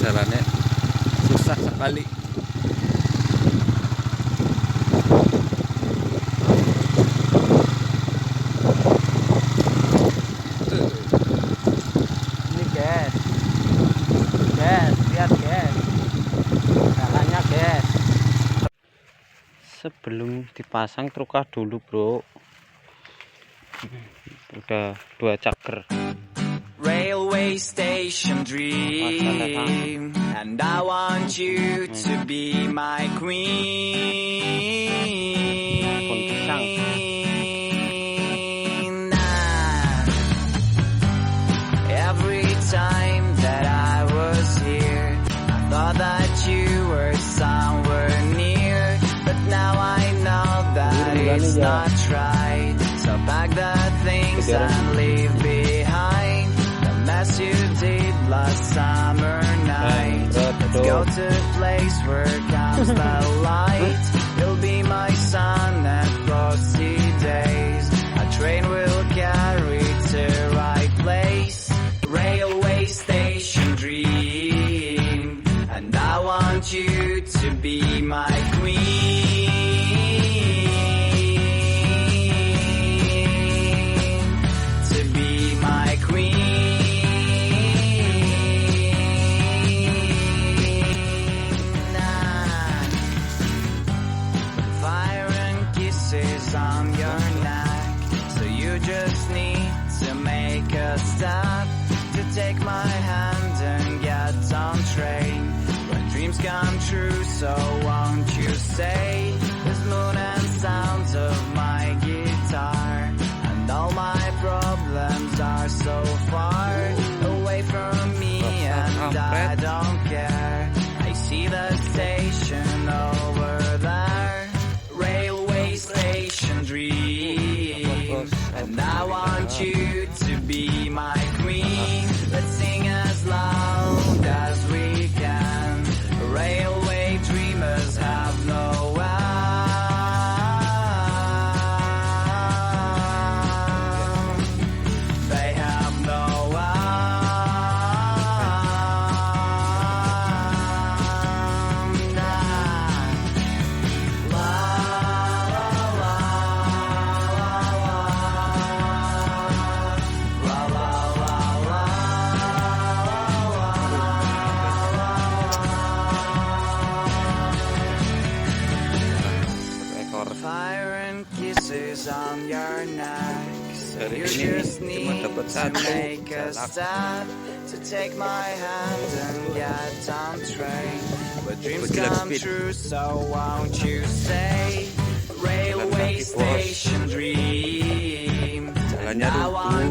jalannya susah sekali. Ini guys, lihat guys, jalannya guys. Sebelum dipasang trukah dulu bro, udah 2 caker. Railway station dream, and I want you to be my queen. Every time that I was here, I thought that you were somewhere near, but now I know that it's not right. So pack the things and leave behind the mess you did last summer night. Let's go to a place where comes the light. You'll be my sun and frosty days. A train will carry to the right place. Railway station dream, and I want you to be my queen. To be my queen. Fire and kisses on your neck, so you just need to make a step to take my hand and get on train. When dreams come true, so won't you say the moon and sounds of my guitar, and all my problems are so far away from me, and I don't care. I see the station over there, railway station dream, and I want you to be my queen. Let's sing as loud as we can. Railway dreamers have no end. They have no end. La la la la la la Ekor Fire and kisses on your neck. So dari you ini just cuma need dapat to 1 make a jalak. step to take my hand and get on train. But dreams Jalak come speed. true, so won't you say railway kaki, bos. station dream? Jalannya I rubuh. want